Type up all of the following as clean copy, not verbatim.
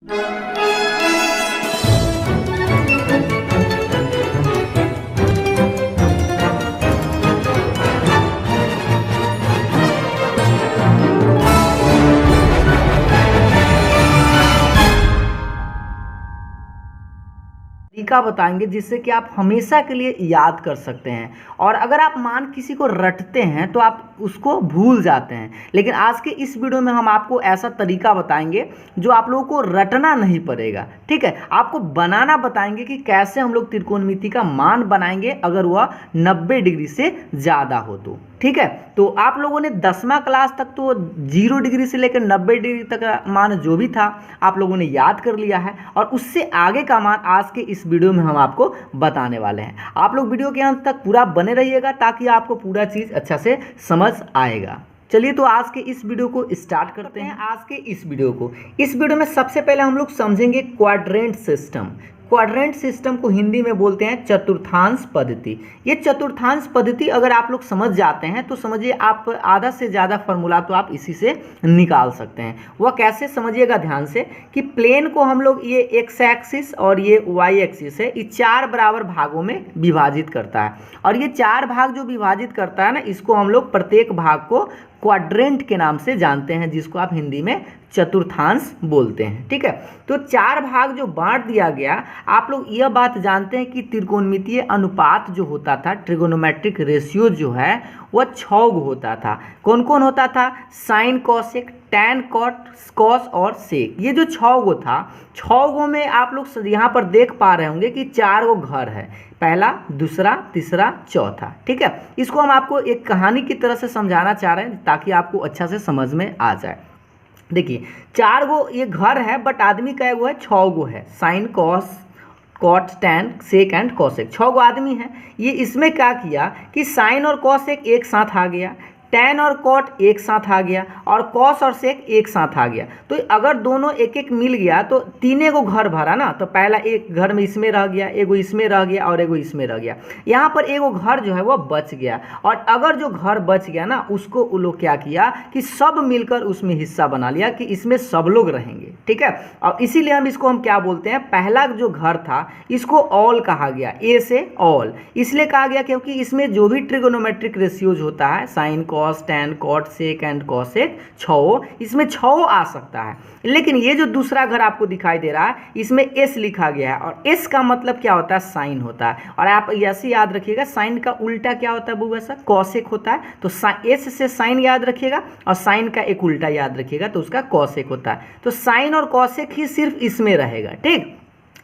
तरीका बताएंगे जिससे कि आप हमेशा के लिए याद कर सकते हैं। और अगर आप मान किसी को रटते हैं तो आप उसको भूल जाते हैं, लेकिन आज के इस वीडियो में हम आपको ऐसा तरीका बताएंगे जो आप लोगों को रटना नहीं पड़ेगा। ठीक है, आपको बनाना बताएंगे कि कैसे हम लोग त्रिकोणमिति का मान बनाएंगे अगर वह 90 डिग्री से ज़्यादा हो तो। ठीक है, तो आप लोगों ने 10वां क्लास तक तो 0 डिग्री से लेकर 90 डिग्री तक का मान जो भी था आप लोगों ने याद कर लिया है, और उससे आगे का मान आज के इस वीडियो में हम आपको बताने वाले हैं। आप लोग वीडियो के अंत तक पूरा बने रहिएगा ताकि आपको पूरा चीज़ अच्छा से समझ आएगा। चलिए तो आज के इस वीडियो को स्टार्ट करते हैं। आज के इस वीडियो में सबसे पहले हम लोग समझेंगे क्वाड्रेंट सिस्टम। क्वाड्रेंट सिस्टम को हिंदी में बोलते हैं चतुर्थांश पद्धति। ये चतुर्थांश पद्धति अगर आप लोग समझ जाते हैं तो समझिए आप आधा से ज़्यादा फार्मूला तो आप इसी से निकाल सकते हैं। वह कैसे, समझिएगा ध्यान से कि प्लेन को हम लोग ये एक्स एक्सिस और ये वाई एक्सिस है, ये 4 बराबर भागों में विभाजित करता है, और ये 4 भाग जो विभाजित करता है ना, इसको हम लोग प्रत्येक भाग को क्वाड्रेंट के नाम से जानते हैं, जिसको आप हिंदी में चतुर्थांश बोलते हैं। ठीक है, तो 4 भाग जो बांट दिया गया, आप लोग यह बात जानते हैं कि त्रिकोणमितीय अनुपात जो होता था, ट्रिगोनोमेट्रिक रेशियो जो है वह 6 होता था। कौन कौन होता था? Sine, cosec, tan, cot, cos और सेक। ये जो 6 था, 6 में आप लोग यहाँ पर देख पा रहे होंगे कि 4 घर है, पहला, दूसरा, तीसरा, चौथा। ठीक है, इसको हम आपको एक कहानी की तरह से समझाना चाह रहे हैं ताकि आपको अच्छा से समझ में आ जाए। देखिए 4 ये घर है, बट आदमी का है 6 है। Sine, cos, cot, tan, sec and cosec, 6 आदमी हैं। ये इसमें क्या किया कि साइन और कॉसेक एक साथ आ गया, टैन और कॉट एक साथ आ गया, और कॉस और सेक एक साथ आ गया। तो अगर दोनों एक एक मिल गया तो 3 घर भरा ना, तो पहला एक घर में इसमें रह गया, एगो इसमें रह गया और एगो इसमें रह गया। यहाँ पर एगो घर जो है वो बच गया, और अगर जो घर बच गया ना, उसको वो लोग क्या किया कि सब मिलकर उसमें हिस्सा बना लिया कि इसमें सब लोग रहेंगे। ठीक है, और इसीलिए हम क्या बोलते हैं, पहला जो घर था इसको ऑल कहा गया, ए से ऑल इसलिए कहा गया क्योंकि इसमें जो भी ट्रिगोनोमेट्रिक रेशियोज होता है, sine, cos, tan, cot, sec and cosec, 6, इसमें 6 आ सकता है। लेकिन ये जो दूसरा घर आपको दिखाई दे रहा है, इसमें एस लिखा गया है, और एस का मतलब क्या होता है? साइन होता है। और आप ऐसे याद रखिएगा, साइन का उल्टा क्या होता है बुआ सा? कॉसेक होता है। तो एस से साइन याद रखिएगा, और साइन का एक उल्टा याद रखिएगा तो उसका कॉसेक होता है। तो साइन और कॉसेक ही सिर्फ इसमें रहेगा। ठीक,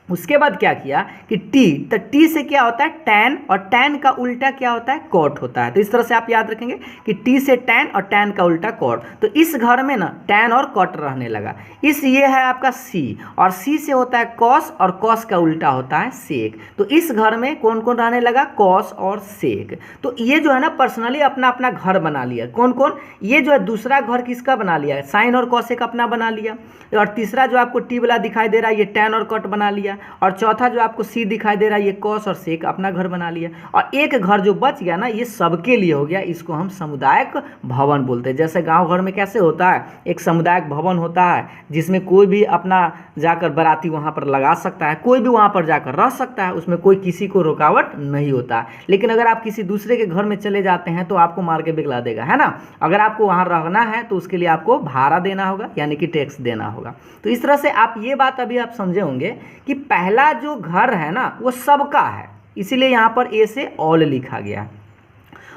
उसके बाद क्या किया कि टी, तो टी से क्या होता है? टैन, और टैन का उल्टा क्या होता है? कॉट होता है। तो इस तरह से आप याद रखेंगे कि टी से टैन और टैन का उल्टा कॉट। तो इस घर में ना टैन और कॉट रहने लगा। ये है आपका सी, और सी से होता है कॉस, और कॉस का उल्टा होता है सेक। तो इस घर में कौन कौन रहने लगा? कॉस और सेक। तो ये जो है ना पर्सनली अपना अपना घर बना लिया। कौन कौन? ये जो है दूसरा घर किसका बना लिया? साइन और कॉसेक अपना बना लिया, और तीसरा जो आपको टी वाला दिखाई दे रहा है ये टैन और कॉट बना लिया, और चौथा जो आपको सी दिखाई दे रहा है ये कॉस और सेक अपना घर बना लिया, और एक घर जो बच गया ना ये सबके लिए हो गया। इसको हम सामुदायिक भवन बोलते हैं। जैसे गांव घर में कैसे होता है, एक सामुदायिक भवन होता है जिसमें कोई भी अपना जाकर बाराती वहां पर लगा सकता है, कोई भी वहां पर जाकर रह सकता है, उसमें कोई किसी को रुकावट नहीं होता है। लेकिन अगर आप किसी दूसरे के घर में चले जाते हैं तो आपको मार के बिगला देगा, है ना। अगर आपको वहां रहना है तो उसके लिए आपको भाड़ा देना होगा, यानी कि टैक्स देना होगा। तो इस तरह से आप ये बात अभी आप समझे होंगे कि पहला जो घर है ना वो सबका है, इसीलिए यहाँ पर ए से ऑल लिखा गया।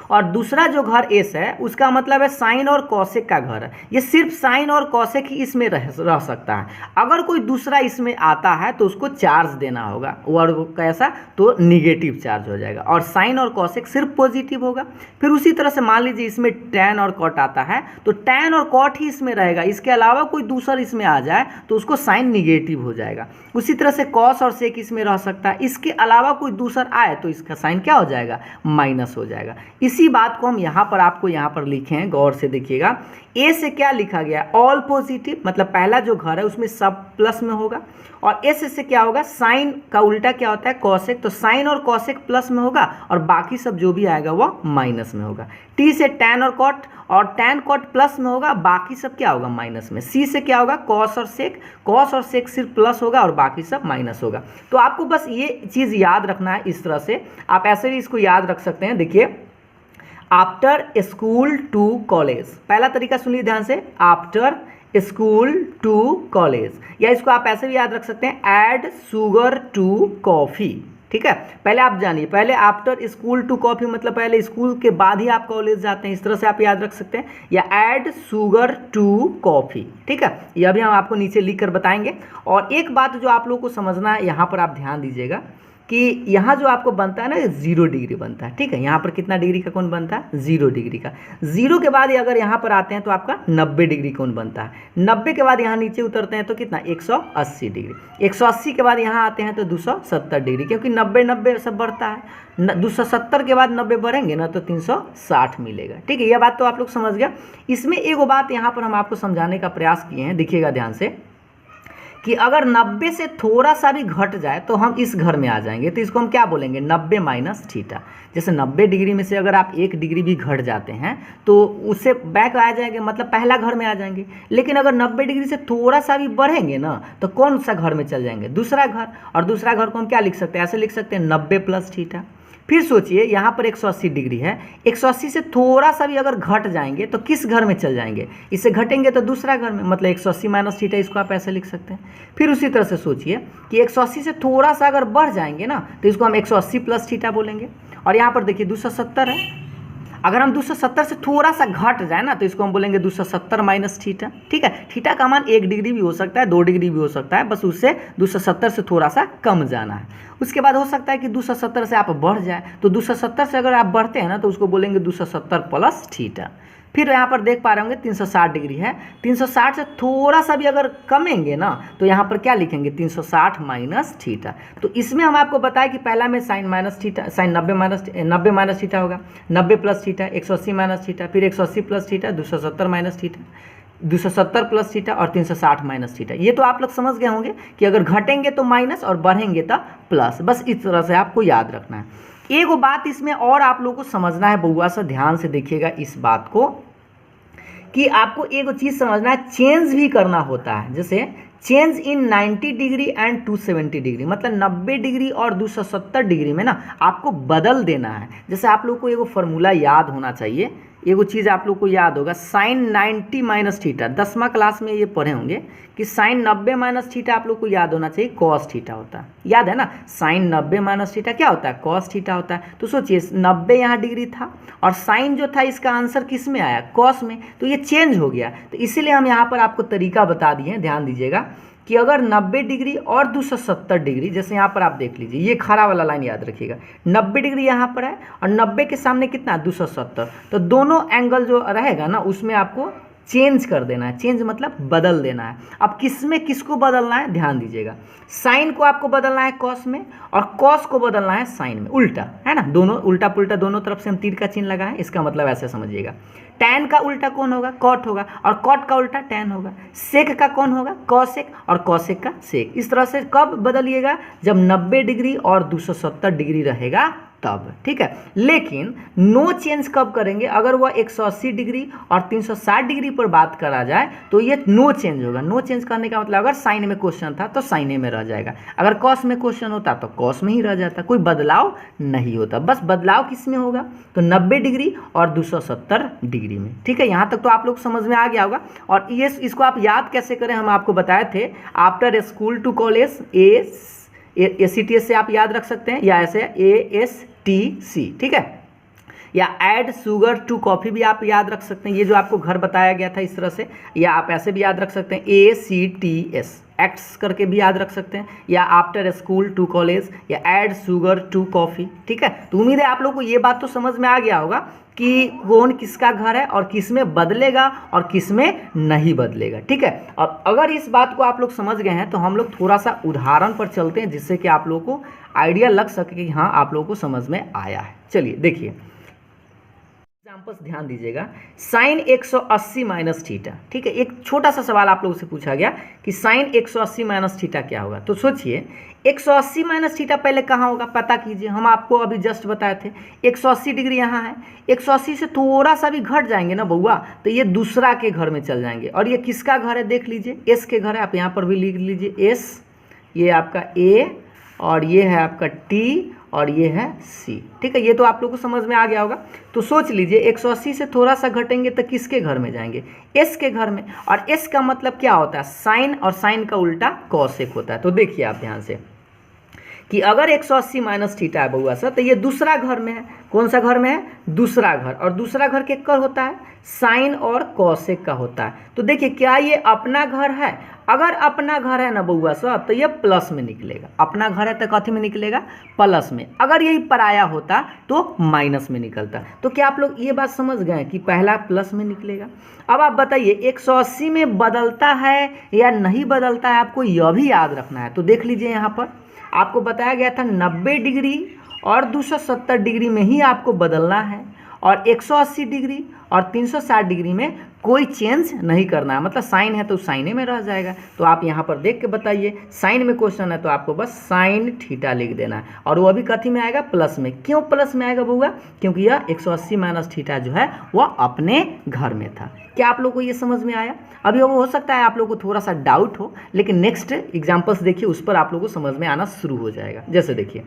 और दूसरा जो घर एस है उसका मतलब है साइन और कॉसेक का घर है। ये सिर्फ साइन और कॉसेक ही इसमें रह सकता है। अगर कोई दूसरा इसमें आता है तो उसको चार्ज देना होगा, और कैसा? तो निगेटिव चार्ज हो जाएगा, और साइन और कॉसेक सिर्फ पॉजिटिव होगा। फिर उसी तरह से मान लीजिए इसमें टैन और कॉट आता है तो टैन और कॉट ही इसमें रहेगा, इसके अलावा कोई दूसरा इसमें आ जाए तो उसको साइन निगेटिव हो जाएगा। उसी तरह से कॉस और सेक इसमें रह सकता है, इसके अलावा कोई दूसरा आए तो इसका साइन क्या हो जाएगा? माइनस हो जाएगा। इसी बात को हम यहाँ पर आपको यहाँ पर लिखे हैं, गौर से देखिएगा। ए से क्या लिखा गया है, ऑल पॉजिटिव, मतलब पहला जो घर है उसमें सब प्लस में होगा। और एस से क्या होगा, साइन का उल्टा क्या होता है, कॉसेक, तो साइन और कॉसेक प्लस में होगा और बाकी सब जो भी आएगा वो माइनस में होगा। टी से टैन और टैन कॉट प्लस में होगा, बाकी सब क्या होगा, माइनस में। सी से क्या होगा, कॉस और सेक सिर्फ प्लस होगा और बाकी सब माइनस होगा। तो आपको बस ये चीज़ याद रखना है। इस तरह से आप ऐसे भी इसको याद रख सकते हैं। देखिए, आफ्टर स्कूल टू कॉलेज, पहला तरीका सुनिए ध्यान से, आफ्टर स्कूल टू कॉलेज, या इसको आप ऐसे भी याद रख सकते हैं, ऐड शुगर टू कॉफ़ी। ठीक है, पहले आप जानिए, पहले आफ्टर स्कूल टू कॉफ़ी मतलब पहले स्कूल के बाद ही आप कॉलेज जाते हैं, इस तरह से आप याद रख सकते हैं, या ऐड शुगर टू कॉफ़ी। ठीक है, यह भी हम आपको नीचे लिख कर बताएंगे। और एक बात जो आप लोगों को समझना है, यहाँ पर आप ध्यान दीजिएगा कि यहाँ जो आपको बनता है ना 0 डिग्री बनता है। ठीक है, यहाँ पर कितना डिग्री का कोण बनता है, 0 डिग्री का। 0 के बाद अगर यहाँ पर आते हैं तो आपका 90 डिग्री कोण बनता है। 90 के बाद यहाँ नीचे उतरते हैं तो कितना, 180 डिग्री। 180 के बाद यहाँ आते हैं तो 270 डिग्री, क्योंकि 90 सब बढ़ता है। 270 के बाद 90 बढ़ेंगे ना तो 360 मिलेगा। ठीक है, यह बात तो आप लोग समझ गया। इसमें एक बात यहाँ पर हम आपको समझाने का प्रयास किए हैं, देखिएगा ध्यान से, कि अगर 90 से थोड़ा सा भी घट जाए तो हम इस घर में आ जाएंगे। तो इसको हम क्या बोलेंगे, 90 माइनस थीटा। जैसे 90 डिग्री में से अगर आप 1 डिग्री भी घट जाते हैं तो उससे बैक आ जाएंगे, मतलब पहला घर में आ जाएंगे। लेकिन अगर 90 डिग्री से थोड़ा सा भी बढ़ेंगे ना तो कौन सा घर में चल जाएंगे, दूसरा घर। और दूसरा घर को हम क्या लिख सकते हैं, ऐसे लिख सकते हैं 90 प्लस थीटा। फिर सोचिए, यहाँ पर 180 डिग्री है, 180 से थोड़ा सा भी अगर घट जाएंगे तो किस घर में चल जाएंगे, इससे घटेंगे तो दूसरा घर में, मतलब 180 माइनस थीटा, इसको आप ऐसे लिख सकते हैं। फिर उसी तरह से सोचिए कि 180 से थोड़ा सा अगर बढ़ जाएंगे ना तो इसको हम 180 प्लस थीटा बोलेंगे। और यहाँ पर देखिए 270 है, अगर हम 270 से थोड़ा सा घट जाए ना तो इसको हम बोलेंगे 270 माइनस थीटा। ठीक है, थीटा का मान 1 डिग्री भी हो सकता है, 2 डिग्री भी हो सकता है, बस उससे 270 से थोड़ा सा कम जाना है। उसके बाद हो सकता है कि 270 से आप बढ़ जाए, तो 270 से अगर आप बढ़ते हैं ना तो उसको बोलेंगे 270 प्लस थीटा। फिर यहाँ पर देख पा रहे होंगे 360 डिग्री है, 360 से थोड़ा सा भी अगर कमेंगे ना तो यहाँ पर क्या लिखेंगे, 360 माइनस थीटा। तो इसमें हम आपको बताया कि पहला में sine minus theta, sine 90 minus theta होगा, 90 प्लस थीटा, 180 माइनस थीटा, फिर 180 plus theta, 270 minus theta, 270 plus theta और 360 माइनस थीटा। ये तो आप लोग समझ गए होंगे कि अगर घटेंगे तो माइनस और बढ़ेंगे तो प्लस। बस इस तरह से आपको याद रखना है। एक बात इसमें और आप लोगों को समझना है, बउआ सा ध्यान से देखिएगा इस बात को, कि आपको एक चीज़ समझना है, चेंज भी करना होता है। जैसे change in 90 degree and 270 degree, मतलब 90 डिग्री और 270 डिग्री में ना आपको बदल देना है। जैसे आप लोग को एगो फॉर्मूला याद होना चाहिए, एगो चीज़ आप लोग को याद होगा, साइन 90 माइनस थीटा, 10वां क्लास में ये पढ़े होंगे कि साइन 90 माइनस थीटा आप लोग को याद होना चाहिए कॉस थीटा होता है, याद है ना। साइन 90 माइनस थीटा क्या होता है, कॉस थीटा होता है। तो सोचिए 90 यहाँ डिग्री था और साइन जो था इसका आंसर किस में आया, कॉस में, तो ये चेंज हो गया। तो इसीलिए हम यहाँ पर आपको तरीका बता दिए, ध्यान दीजिएगा कि अगर 90 डिग्री और 270 डिग्री, जैसे यहाँ पर आप देख लीजिए, ये खड़ा वाला लाइन याद रखिएगा, 90 डिग्री यहाँ पर है और 90 के सामने कितना 270, तो दोनों एंगल जो रहेगा ना उसमें आपको चेंज कर देना है। चेंज मतलब बदल देना है। अब किस में किसको बदलना है, ध्यान दीजिएगा, साइन को आपको बदलना है कॉस में और कॉस को बदलना है साइन में, उल्टा है ना, दोनों उल्टा पुल्टा दोनों तरफ से हम तीर का चिन्ह लगाएं, इसका मतलब ऐसे समझिएगा। टैन का उल्टा कौन होगा, कॉट होगा, और कॉट का उल्टा टैन होगा। सेक का कौन होगा, कॉसेक, और कॉसेक का सेक। इस तरह से कब बदलिएगा, जब 90 डिग्री और 270 डिग्री रहेगा तब, ठीक है। लेकिन नो चेंज कब करेंगे, अगर वह 180 डिग्री और 360 डिग्री पर बात करा जाए तो ये नो चेंज होगा। नो चेंज करने का मतलब अगर साइन में क्वेश्चन था तो साइने में रह जाएगा, अगर कॉस में क्वेश्चन होता तो कॉस में ही रह जाता, कोई बदलाव नहीं होता। बस बदलाव किस में होगा, तो 90 डिग्री और 270 डिग्री में, ठीक है। यहाँ तक तो आप लोग समझ में आ गया होगा। और ये इसको आप याद कैसे करें, हम आपको बताए थे, after school to college ACTS से आप याद रख सकते हैं, या ऐसे ASTC, ठीक है, या ऐड शुगर टू कॉफ़ी भी आप याद रख सकते हैं, ये जो आपको घर बताया गया था इस तरह से, या आप ऐसे भी याद रख सकते हैं ACTS एक्ट्स करके भी याद रख सकते हैं, या आफ्टर स्कूल टू कॉलेज, या ऐड शुगर टू कॉफ़ी, ठीक है। तो उम्मीद है आप लोगों को ये बात तो समझ में आ गया होगा कि कौन किसका घर है और किस में बदलेगा और किस में नहीं बदलेगा, ठीक है। अब अगर इस बात को आप लोग समझ गए हैं तो हम लोग थोड़ा सा उदाहरण पर चलते हैं, जिससे कि आप लोगों को आइडिया लग सके कि हाँ आप लोगों को समझ में आया है। चलिए देखिए, एग्जाम्पल्स ध्यान दीजिएगा। साइन 180 माइनस थीटा, ठीक है, एक छोटा सा सवाल आप लोगों से पूछा गया कि साइन 180 माइनस थीटा क्या होगा। तो सोचिए 180 माइनस थीटा पहले कहाँ होगा पता कीजिए। हम आपको अभी जस्ट बताए थे 180 डिग्री यहाँ है, 180 से थोड़ा सा भी घट जाएंगे ना बउआ तो ये दूसरा के घर में चल जाएंगे। और ये किसका घर है देख लीजिए, एस के घर है। आप यहाँ पर भी लिख लीजिए एस, ये आपका ए और ये है आपका टी और ये है सी, ठीक है। ये तो आप लोग को समझ में आ गया होगा। तो सोच लीजिए 180 से थोड़ा सा घटेंगे तो किसके घर में जाएंगे, एस के घर में। और एस का मतलब क्या होता है, साइन, और साइन का उल्टा कॉसेक होता है। तो देखिए आप ध्यान से कि अगर 180 माइनस थीटा है बउआ सर तो ये दूसरा घर में है। कौन सा घर में है, दूसरा घर। और दूसरा घर केकर होता है, साइन और कॉसेक का होता है। तो देखिए क्या ये अपना घर है, अगर अपना घर है ना बउआ साहब तो ये प्लस में निकलेगा। अपना घर है तो कथी में निकलेगा, प्लस में। अगर यही पराया होता तो माइनस में निकलता। तो क्या आप लोग ये बात समझ गए कि पहला प्लस में निकलेगा। अब आप बताइए 180 में बदलता है या नहीं बदलता है, आपको यह भी याद रखना है। तो देख लीजिए यहाँ पर आपको बताया गया था 90 डिग्री और 270 डिग्री में ही आपको बदलना है, और 180 डिग्री और 360 डिग्री में कोई चेंज नहीं करना है। मतलब साइन है तो साइने में रह जाएगा। तो आप यहाँ पर देख के बताइए, साइन में क्वेश्चन है तो आपको बस साइन थीटा लिख देना है, और वो अभी कथी में आएगा, प्लस में। क्यों प्लस में आएगा बउआ, क्योंकि यह 180 माइनस थीटा जो है वह अपने घर में था। क्या आप लोग को ये समझ में आया। अभी वो हो सकता है आप लोग को थोड़ा सा डाउट हो, लेकिन नेक्स्ट एग्जाम्पल्स देखिए उस पर आप लोग को समझ में आना शुरू हो जाएगा। जैसे देखिए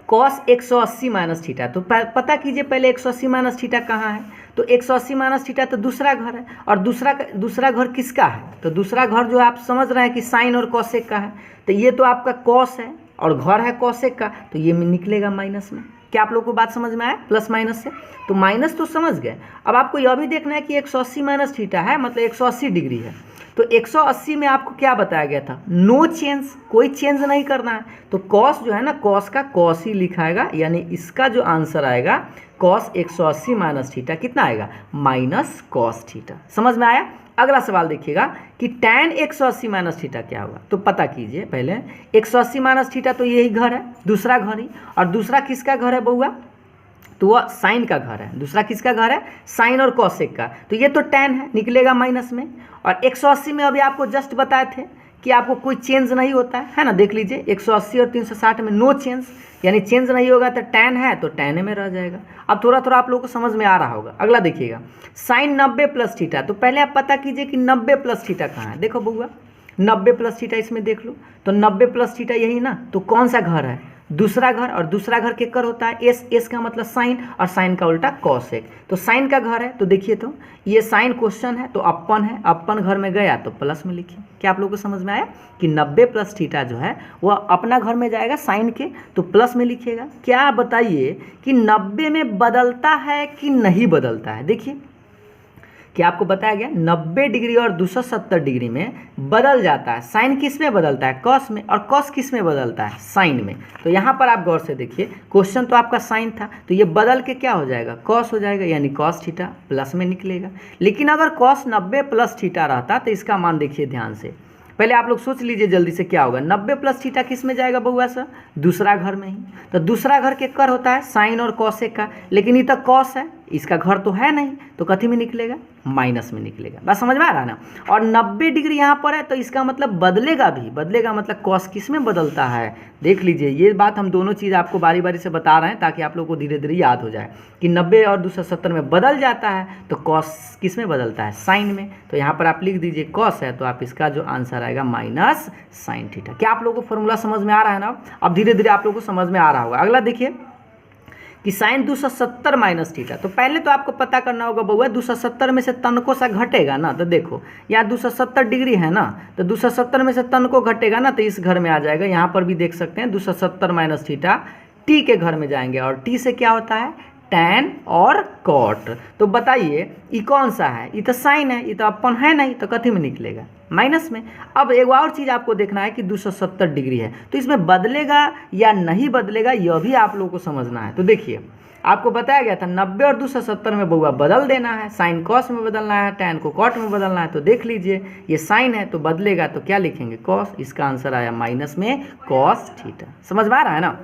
कॉस 180 माइनस थीटा, तो पता कीजिए पहले 180 माइनस थीटा कहाँ है। तो 180 माइनस थीटा तो दूसरा घर है, और दूसरा घर किसका है, तो दूसरा घर जो आप समझ रहे हैं कि साइन और कॉसेक का है। तो ये तो आपका कॉस है और घर है कॉसेक का, तो ये निकलेगा माइनस में। क्या आप लोग को बात समझ में आया, प्लस माइनस से। तो माइनस तो समझ गए। अब आपको यह भी देखना है कि 180 माइनस थीटा है मतलब 180 डिग्री है। तो 180 में आपको क्या बताया गया था, नो चेंज, कोई चेंज नहीं करना है। तो कॉस जो है ना, कॉस का कॉस ही लिखाएगा, यानी इसका जो आंसर आएगा कॉस 180 माइनस थीटा कितना आएगा, माइनस कॉस थीटा। समझ में आया। अगला सवाल देखिएगा कि tan 180 माइनस थीटा क्या होगा। तो पता कीजिए पहले 180 माइनस थीटा तो यही घर है, दूसरा घर ही। और दूसरा किसका घर है बउआ, तो वह साइन का घर है। दूसरा किसका घर है, साइन और कॉसेक का। तो ये तो tan है, निकलेगा माइनस में। और 180 में अभी आपको जस्ट बताए थे कि आपको कोई चेंज नहीं होता है ना। देख लीजिए 180 और 360 में नो चेंज, यानी चेंज नहीं होगा। तो tan है तो tan में रह जाएगा। अब थोड़ा थोड़ा आप लोगों को समझ में आ रहा होगा। अगला देखिएगा साइन 90 प्लस थीटा। तो पहले आप पता कीजिए कि 90 प्लस थीटा कहाँ है। देखो बउआ 90 प्लस थीटा इसमें देख लो, तो 90 प्लस थीटा यही ना। तो कौन सा घर है, दूसरा घर। और दूसरा घर केकर होता है, एस, एस का मतलब साइन, और साइन का उल्टा कॉसेक। तो साइन का घर है तो देखिए, तो ये साइन क्वेश्चन है तो अपन है, अपन घर में गया तो प्लस में लिखिए। क्या आप लोगों को समझ में आया कि 90 प्लस थीटा जो है वह अपना घर में जाएगा साइन के, तो प्लस में लिखिएगा। क्या बताइए कि 90 में बदलता है कि नहीं बदलता है। देखिए क्या आपको बताया गया 90 डिग्री और 270 डिग्री में बदल जाता है। साइन किस में बदलता है, कॉस में, और कॉस किस में बदलता है, साइन में। तो यहाँ पर आप गौर से देखिए, क्वेश्चन तो आपका साइन था तो ये बदल के क्या हो जाएगा, कॉस हो जाएगा, यानी कॉस थीटा प्लस में निकलेगा। लेकिन अगर कॉस 90 प्लस थीटा रहता तो इसका मान देखिए ध्यान से। पहले आप लोग सोच लीजिए जल्दी से क्या होगा, 90 प्लस थीटा किस में जाएगा बउआ सर, दूसरा घर में ही। तो दूसरा घर के कर होता है साइन और कॉसेक का, लेकिन ये तो कॉस है, इसका घर तो है नहीं, तो कथी में निकलेगा, माइनस में निकलेगा। बस समझ में आ रहा है ना। और 90 डिग्री यहाँ पर है तो इसका मतलब बदलेगा भी, बदलेगा मतलब कॉस किस में बदलता है। देख लीजिए ये बात हम दोनों चीज़ आपको बारी बारी से बता रहे हैं ताकि आप लोग को धीरे धीरे याद हो जाए कि 90 और 270 में बदल जाता है तो कॉस किस में बदलता है, साइन में। तो यहाँ पर आप लिख दीजिए कॉस है तो आप इसका जो आंसर आएगा माइनस साइन थीटा। क्या आप लोगों को फॉर्मूला समझ में आ रहा है ना। अब धीरे धीरे आप लोगों को समझ में आ रहा होगा। अगला देखिए कि साइन 270 माइनस थीटा। तो पहले तो आपको पता करना होगा बउआ 270 में से तनको सा घटेगा ना। तो देखो यहाँ 270 डिग्री है ना, तो 270 में से तनको घटेगा ना तो इस घर में आ जाएगा। यहाँ पर भी देख सकते हैं 270 माइनस थीटा टी के घर में जाएंगे, और टी से क्या होता है, टैन और कॉट। तो बताइए ये कौन सा है, ये तो साइन है, ये तो अपन है नहीं, तो कथी में निकलेगा, माइनस में। अब एक और चीज़ आपको देखना है कि 270 डिग्री है तो इसमें बदलेगा या नहीं बदलेगा यह भी आप लोगों को समझना है। तो देखिए आपको बताया गया था 90 और 270 में बउआ बदल देना है, साइन कॉस में बदलना है, टैन को कॉट में बदलना है। तो देख लीजिए ये साइन है तो बदलेगा तो क्या लिखेंगे, कॉस। इसका आंसर आया माइनस में कॉस थीटा। समझ में आ रहा है ना।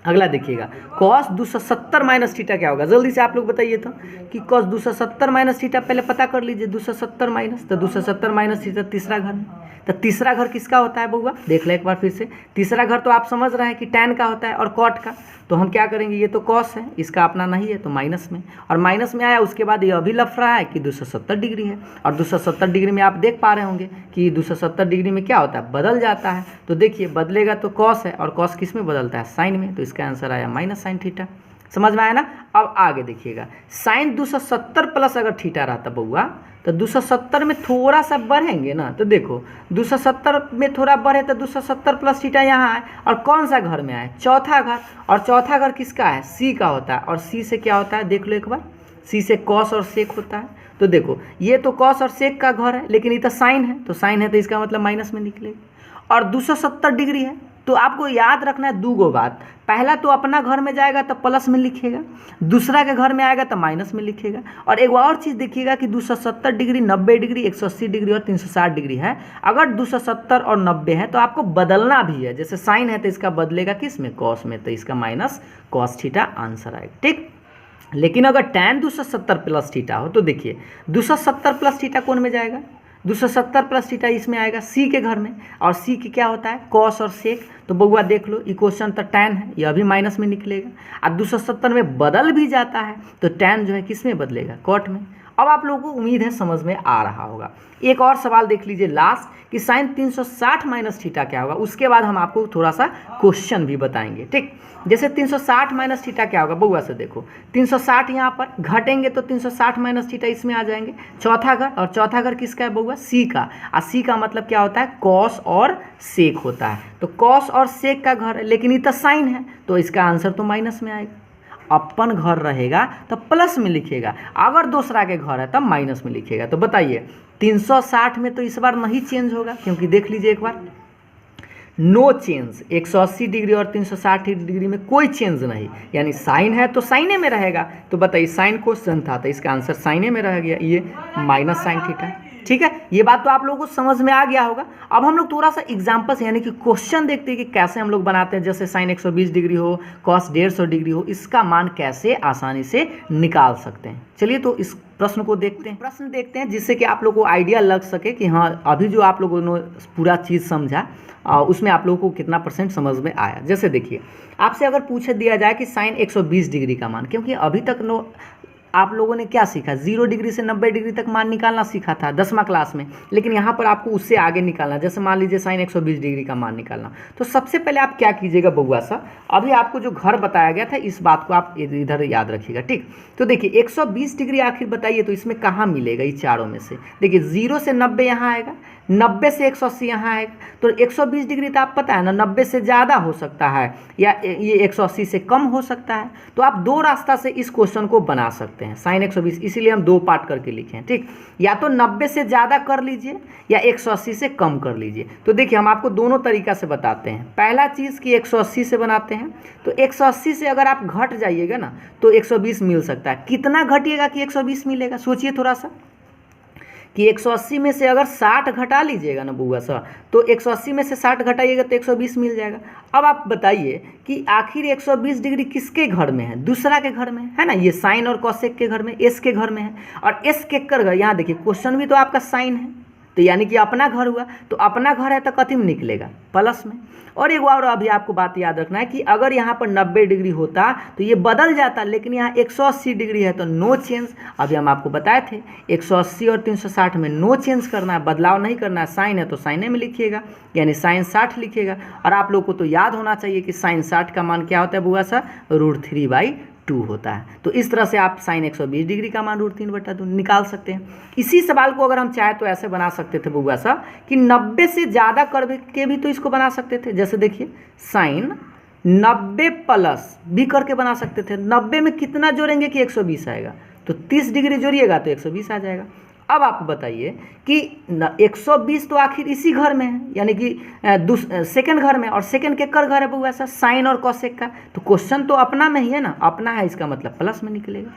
अगला देखिएगा cos 270 माइनस थीटा क्या होगा, जल्दी से आप लोग बताइए तो कि cos 270 माइनस थीटा पहले पता कर लीजिए। 270 माइनस, तो 270 माइनस थीटा तीसरा घर में, तो तीसरा घर किसका होता है बउआ, देख ले एक बार फिर से। तीसरा घर तो आप समझ रहे हैं कि tan का होता है और cot का, तो हम क्या करेंगे, ये तो cos है, इसका अपना नहीं है तो माइनस में, और माइनस में आया उसके बाद ये अभी लफ रहा है कि 270 डिग्री है, और 270 डिग्री में आप देख पा रहे होंगे कि 270 डिग्री में क्या होता है, बदल जाता है। तो देखिए बदलेगा तो cos है, और cos किस में बदलता है, साइन में, तो इसका आंसर आया माइनस साइन थीटा। समझ में आया ना। अब आगे देखिएगा साइन 270 प्लस अगर थीटा रहता बउआ, तो 270 में थोड़ा सा बढ़ेंगे ना, तो देखो 270 में थोड़ा बढ़े तो 270 प्लस थीटा यहाँ आए, और कौन सा घर में आए, चौथा घर, और चौथा घर किसका है, सी का होता है, और सी से क्या होता है देख लो एक बार, सी से कॉस और सेक होता है। तो देखो ये तो कॉस और सेक का घर है, लेकिन ये तो साइन है, तो साइन है तो इसका मतलब माइनस में निकलेगा, और 270 डिग्री है। तो आपको याद रखना है दो गो बात, पहला तो अपना घर में जाएगा तो प्लस में लिखेगा, दूसरा के घर में आएगा तो माइनस में लिखेगा। और एक और चीज़ देखिएगा कि 270 डिग्री, 90 डिग्री, 180 डिग्री और 360 डिग्री है। अगर 270 और 90 है तो आपको बदलना भी है, जैसे साइन है तो इसका बदलेगा किस में, कॉस में, तो इसका माइनस कॉस थीटा आंसर आएगा। ठीक, लेकिन अगर tan 270 प्लस थीटा हो तो देखिए 270 प्लस थीटा कौन में जाएगा, 270 प्लस थीटा इसमें आएगा सी के घर में, और सी की क्या होता है, कॉस और सेक। तो बउआ देख लो इक्वेशन तो tan है, यह भी माइनस में निकलेगा, और 270 में बदल भी जाता है तो tan जो है किस में बदलेगा, कॉट में। अब आप लोगों को उम्मीद है समझ में आ रहा होगा। एक और सवाल देख लीजिए लास्ट कि साइन 360 माइनस थीटा क्या होगा, उसके बाद हम आपको थोड़ा सा क्वेश्चन भी बताएंगे। ठीक, जैसे 360 माइनस थीटा क्या होगा बउआ से देखो, 360 यहाँ पर घटेंगे तो 360 माइनस थीटा इसमें आ जाएंगे, चौथा घर, और चौथा घर किसका है बउआ, सी का, और सी का मतलब क्या होता है, कॉस और सेक होता है। तो कॉस और सेक का घर है, लेकिन ये तो साइन है तो इसका आंसर तो माइनस में आएगा। अपन घर रहेगा तो प्लस में लिखेगा, अगर दूसरा के घर है तब माइनस में लिखेगा। तो बताइए 360 में तो इस बार नहीं चेंज होगा, क्योंकि देख लीजिए एक बार, नो चेंज, 180 डिग्री और 360 डिग्री में कोई चेंज नहीं, यानी साइन है तो साइने में रहेगा। तो बताइए साइन क्वेश्चन था तो इसका आंसर साइने में रह गया, ये माइनस साइन थीटा। ठीक है, ये बात तो आप लोगों को समझ में आ गया होगा। अब हम लोग थोड़ा सा एग्जाम्पल्स यानी कि क्वेश्चन देखते हैं कि कैसे हम लोग बनाते हैं, जैसे साइन 120 डिग्री हो, कॉस 150 डिग्री हो, इसका मान कैसे आसानी से निकाल सकते हैं। चलिए तो इस प्रश्न को देखते हैं, प्रश्न देखते हैं जिससे कि आप लोगों को आइडिया लग सके कि हाँ अभी जो आप लोगों ने पूरा चीज़ समझा उसमें आप लोगों को कितना % समझ में आया। जैसे देखिए आपसे अगर पूछ दिया जाए कि साइन 120 डिग्री का मान, क्योंकि अभी तक आप लोगों ने क्या सीखा, 0 डिग्री से 90 डिग्री तक मान निकालना सीखा था 10वां क्लास में, लेकिन यहाँ पर आपको उससे आगे निकालना, जैसे मान लीजिए साइन 120 डिग्री का मान निकालना। तो सबसे पहले आप क्या कीजिएगा बउआ सा, अभी आपको जो घर बताया गया था इस बात को आप इधर याद रखिएगा। ठीक, तो देखिए 120 डिग्री आखिर बताइए तो इसमें कहाँ मिलेगा, ये चारों में से देखिए 0 से 90 यहाँ आएगा, 90 से 180 यहाँ आएगा, तो 120 डिग्री तो आप पता है ना 90 से ज़्यादा हो सकता है या ये 180 से कम हो सकता है। तो आप दो रास्ता से इस क्वेश्चन को बना सकते हैं, साइन 120, इसीलिए हम दो पार्ट करके लिखे हैं। ठीक, या तो 90 से ज़्यादा कर लीजिए या 180 से कम कर लीजिए। तो देखिए हम आपको दोनों तरीका से बताते हैं। पहला चीज़ कि 180 से बनाते हैं, तो 180 से अगर आप घट जाइएगा ना तो 120 मिल सकता है। कितना घटिएगा कि 120 मिलेगा, सोचिए थोड़ा सा कि 180 में से अगर 60 घटा लीजिएगा ना बुआ सा, तो 180 में से 60 घटाइएगा तो 120 मिल जाएगा। अब आप बताइए कि आखिर 120 डिग्री किसके घर में है, दूसरा के घर में है ना, ये साइन और कॉसेक के घर में, एस के घर में है, और एस के कर घर, यहाँ देखिए क्वेश्चन भी तो आपका साइन है, तो यानी कि अपना घर हुआ, तो अपना घर है तो कथी में निकलेगा, प्लस में। और एक बार अभी आपको बात याद रखना है कि अगर यहाँ पर 90 डिग्री होता तो ये बदल जाता, लेकिन यहाँ 180 डिग्री है तो नो चेंज। अभी हम आपको बताए थे 180 और 360 में नो चेंज करना है, बदलाव नहीं करना है। साइन है तो साइने में लिखिएगा, यानी साइन 60 लिखिएगा। और आप लोग को तो याद होना चाहिए कि साइन 60 का मान क्या होता है बुआ सा, √3/2 होता है। तो इस तरह से आप साइन 120 डिग्री का मान √3/2 निकाल सकते हैं। इसी सवाल को अगर हम चाहे तो ऐसे बना सकते थे बुआ सा कि 90 से ज़्यादा करके भी तो इसको बना सकते थे। जैसे देखिए साइन 90 प्लस भी करके बना सकते थे। 90 में कितना जोड़ेंगे कि 120 आएगा, तो 30 डिग्री जोड़िएगा तो 120 आ जाएगा। अब आप बताइए कि 120 तो आखिर इसी घर में है, यानी कि सेकंड घर में, और सेकंड के कर घर है बुआ सा, साइन और कॉसेक का। तो क्वेश्चन तो अपना में ही है ना, अपना है, इसका मतलब प्लस में निकलेगा।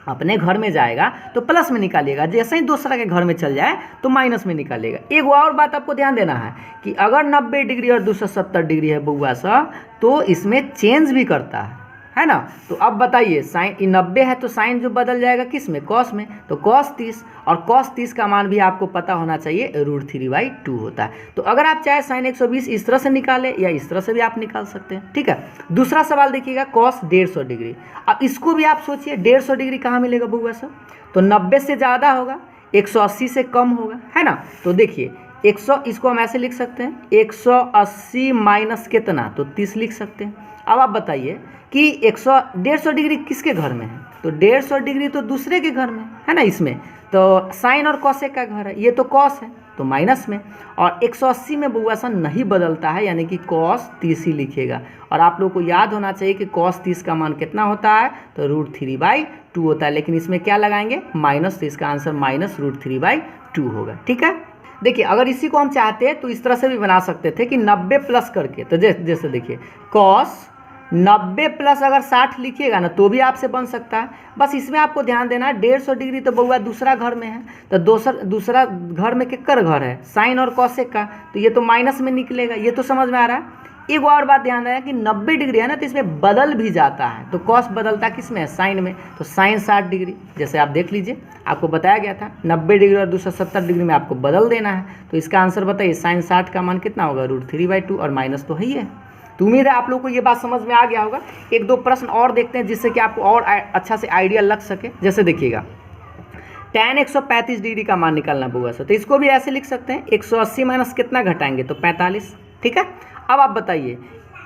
अपने घर में जाएगा तो प्लस में निकालिएगा, जैसे ही दूसरा के घर में चल जाए तो माइनस में निकालिएगा। एक और बात आपको ध्यान देना है कि अगर 90 डिग्री और 270 डिग्री है बउआ सा, तो इसमें चेंज भी करता है ना। तो अब बताइए साइन 90 है तो साइन जो बदल जाएगा किस में, कॉस में, तो कॉस 30, और कॉस 30 का मान भी आपको पता होना चाहिए √3/2 होता है। तो अगर आप चाहे साइन 120 इस तरह से निकाले या इस तरह से भी आप निकाल सकते हैं, ठीक है। दूसरा सवाल देखिएगा, कॉस 150 डिग्री। अब इसको भी आप सोचिए 150 डिग्री कहाँ मिलेगा बउआ साहब, तो 90 से ज़्यादा होगा, 180 से कम होगा, है ना। तो देखिए 100, इसको हम ऐसे लिख सकते हैं 180 माइनस कितना, तो 30 लिख सकते हैं। अब आप बताइए कि 150 डिग्री किसके घर में है, तो 150 डिग्री तो दूसरे के घर में है ना। इसमें तो साइन और कॉसेक का घर है, ये तो कॉस है तो माइनस में, और 180 में बउआ सा नहीं बदलता है, यानी कि कॉस 30 ही लिखेगा। और आप लोग को याद होना चाहिए कि कॉस 30 का मान कितना होता है, तो √3/2 होता है, लेकिन इसमें क्या लगाएंगे माइनस, तो इसका आंसर माइनस √3/2 होगा, ठीक है। देखिए अगर इसी को हम चाहते हैं तो इस तरह से भी बना सकते थे कि 90 प्लस करके, तो जैसे देखिए कॉस 90 प्लस अगर 60 लिखिएगा ना तो भी आपसे बन सकता है। बस इसमें आपको ध्यान देना है 150 डिग्री तो बउआ दूसरा घर में है, तो दूसरा घर में किसका घर है, साइन और कॉसेक का, तो ये तो माइनस में निकलेगा, ये तो समझ में आ रहा है। एक और बात ध्यान रखना कि 90 डिग्री है ना तो इसमें बदल भी जाता है, तो कॉस बदलता किस में है, साइन में, तो साइन 60 डिग्री, जैसे आप देख लीजिए आपको बताया गया था 90 डिग्री और 270 डिग्री में आपको बदल देना है। तो इसका आंसर बताइए साइन 60 का मान कितना होगा, √3/2, और माइनस तो है ही है। तो उम्मीद है आप लोग को ये बात समझ में आ गया होगा। एक दो प्रश्न और देखते हैं जिससे कि आपको और अच्छा से आइडिया लग सके। जैसे देखिएगा tan 135 डिग्री का मान निकालना बउआ सा, तो इसको भी ऐसे लिख सकते हैं 180 माइनस कितना घटाएंगे, तो 45, ठीक है। अब आप बताइए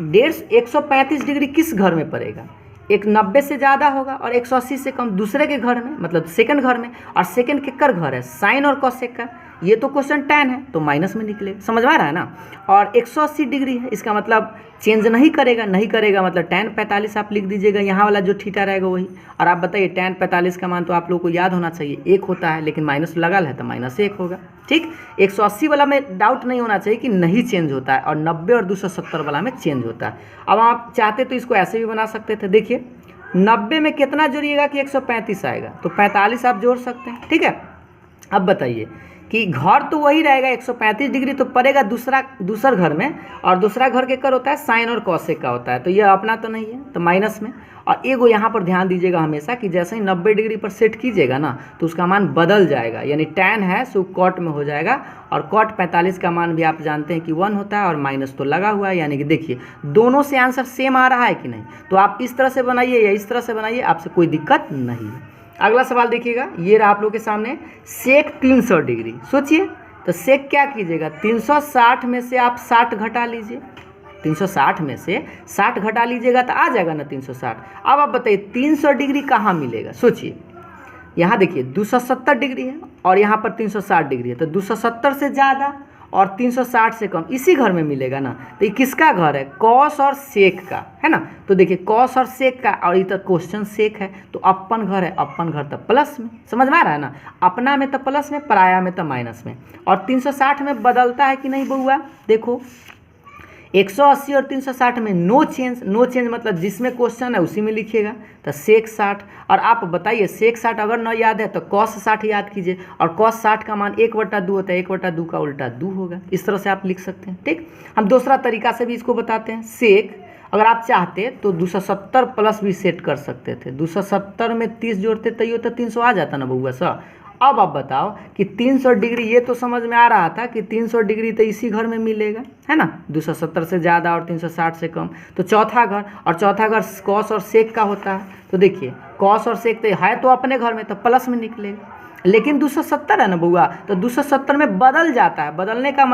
135 डिग्री किस घर में पड़ेगा, एक 90 से ज़्यादा होगा और 180 से कम दूसरे के घर में, मतलब सेकंड घर में, और सेकंड किसका घर है, साइन और कॉसेक का, ये तो क्वेश्चन tan है तो माइनस में निकलेगा, समझ में आ रहा है ना। और 180 डिग्री है, इसका मतलब चेंज नहीं करेगा मतलब tan 45 आप लिख दीजिएगा, यहाँ वाला जो थीटा रहेगा वही। और आप बताइए tan 45 का मान तो आप लोग को याद होना चाहिए 1 होता है, लेकिन माइनस लगा है तो -1 होगा, ठीक। 180 वाला में डाउट नहीं होना चाहिए कि नहीं चेंज होता है, और 90 और 270 वाला में चेंज होता है। अब आप चाहते तो इसको ऐसे भी बना सकते थे, देखिए 90 में कितना जोड़िएगा कि 135 आएगा, तो 45 आप जोड़ सकते हैं, ठीक है। अब बताइए कि घर तो वही रहेगा 135 डिग्री तो पड़ेगा दूसर घर में, और दूसरा घर के कर होता है साइन और कॉसेक का होता है, तो ये अपना तो नहीं है तो माइनस में। और एगो यहाँ पर ध्यान दीजिएगा हमेशा कि जैसे ही 90 डिग्री पर सेट कीजिएगा ना तो उसका मान बदल जाएगा, यानी tan है सो कॉट में हो जाएगा, और कॉट 45 का मान भी आप जानते हैं कि 1 होता है, और माइनस तो लगा हुआ है, यानी कि देखिए दोनों से आंसर सेम आ रहा है कि नहीं। तो आप इस तरह से बनाइए या इस तरह से बनाइए, आपसे कोई दिक्कत नहीं है। अगला सवाल देखिएगा, ये रहा आप लोग के सामने सेक 300 डिग्री। सोचिए तो सेक क्या कीजिएगा, 360 में से आप 60 घटा लीजिए, 360 में से 60 घटा लीजिएगा तो आ जाएगा ना 360। अब आप बताइए 300 डिग्री कहाँ मिलेगा, सोचिए यहाँ देखिए 270 डिग्री है और यहाँ पर 360 डिग्री है, तो 270 से ज़्यादा और 360 से कम इसी घर में मिलेगा ना। तो ये किसका घर है, कॉस और सेक का, है ना। तो देखिए कॉस और सेक का, और इधर क्वेश्चन सेक है तो अपन घर है, अपन घर तो प्लस में, समझ में आ रहा है ना। अपना में तो प्लस में, पराया में तो माइनस में। और 360 में बदलता है कि नहीं बउआ, देखो 180 और 360 में नो चेंज मतलब जिसमें क्वेश्चन है उसी में लिखिएगा, तो सेक 60। और आप बताइए सेक 60 अगर न याद है तो कॉस 60 याद कीजिए, और कॉस 60 का मान 1/2 होता है, 1/2 का उल्टा 2 होगा। इस तरह से आप लिख सकते हैं, ठीक। हम दूसरा तरीका से भी इसको बताते हैं, सेक अगर आप चाहते तो 270 प्लस भी सेट कर सकते थे, 270 में 30 जोड़ते तैयो तो 300 आ जाता ना बउआ सा। अब आप बताओ कि 300 डिग्री, ये तो समझ में आ रहा था कि 300 डिग्री तो इसी घर में मिलेगा, है ना, 270 से ज़्यादा और 360 से कम, तो चौथा घर, और चौथा घर कॉस और सेक का होता है। तो देखिए कॉस और सेक तो है तो अपने घर में, तो प्लस में निकलेगा, लेकिन 270 है ना बउआ, तो 270 में बदल जाता है। बदलने का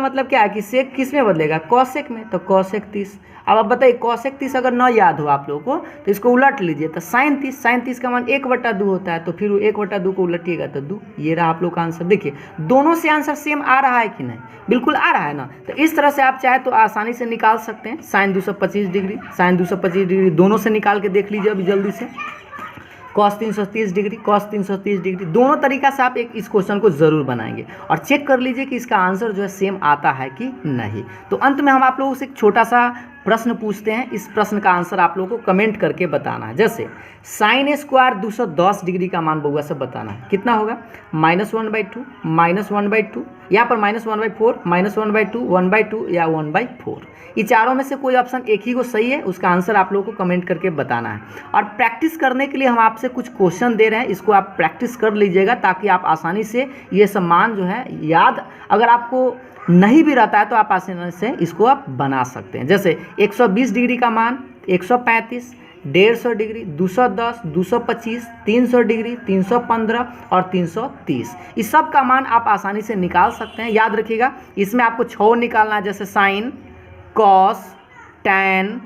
मतलब क्या है कि सेक किस में बदलेगा, कॉसेक में, तो कॉसेक 30। अब आप बताइए कॉसेक 30 अगर न याद हो आप लोगों को तो इसको उलट लीजिए, तो साइन 30 का मान 1/2 होता है, तो फिर 1/2 को उलटिएगा तो 2। ये रहा आप लोग का आंसर। देखिए दोनों से आंसर सेम आ रहा है कि नहीं, बिल्कुल आ रहा है ना। तो इस तरह से आप चाहे तो आसानी से निकाल सकते हैं साइन 225 डिग्री, दोनों से निकाल के देख लीजिए अभी जल्दी से। कॉस 330 डिग्री, दोनों तरीका से आप इस क्वेश्चन को ज़रूर बनाएंगे और चेक कर लीजिए कि इसका आंसर जो है सेम आता है कि नहीं। तो अंत में हम आप लोगों से एक छोटा सा प्रश्न पूछते हैं, इस प्रश्न का आंसर आप लोगों को कमेंट करके बताना है। जैसे साइन स्क्वायर 210 डिग्री का मान बउआ सब बताना है, कितना होगा? -1/2, -1/2, यहाँ पर -1/4, -1/2, 1/2 या 1/4। ये चारों में से कोई ऑप्शन एक ही को सही है, उसका आंसर आप लोगों को कमेंट करके बताना है। और प्रैक्टिस करने के लिए हम आपसे कुछ क्वेश्चन दे रहे हैं, इसको आप प्रैक्टिस कर लीजिएगा ताकि आप आसानी से ये सब मान जो है याद, अगर आपको नहीं भी रहता है तो आप आसानी से इसको आप बना सकते हैं। जैसे 120 डिग्री का मान 135, 150 डिग्री 210, 225, 300 डिग्री 315 और 330, इस सब का मान आप आसानी से निकाल सकते हैं। याद रखिएगा, इसमें आपको 6 निकालना है, जैसे sine, cos, tan,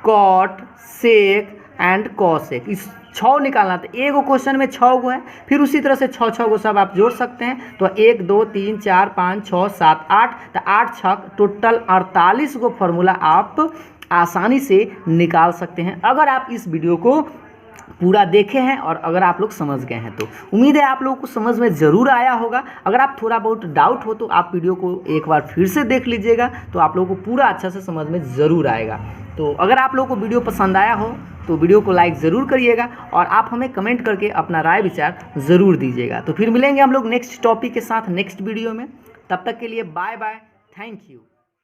cot, sec and cosec, इस 6 निकालना। तो एक क्वेश्चन में 6 गो है, फिर उसी तरह से 6 को सब आप जोड़ सकते हैं। तो 1 2 3 4 5 6 7 8, तो 8 6 टोटल 48 गो फार्मूला आप आसानी से निकाल सकते हैं, अगर आप इस वीडियो को पूरा देखे हैं और अगर आप लोग समझ गए हैं। तो उम्मीद है आप लोगों को समझ में ज़रूर आया होगा। अगर आप थोड़ा बहुत डाउट हो तो आप वीडियो को एक बार फिर से देख लीजिएगा, तो आप लोगों को पूरा अच्छा से समझ में ज़रूर आएगा। तो अगर आप लोगों को वीडियो पसंद आया हो तो वीडियो को लाइक ज़रूर करिएगा और आप हमें कमेंट करके अपना राय विचार ज़रूर दीजिएगा। तो फिर मिलेंगे हम लोग नेक्स्ट टॉपिक के साथ नेक्स्ट वीडियो में, तब तक के लिए बाय बाय, थैंक यू।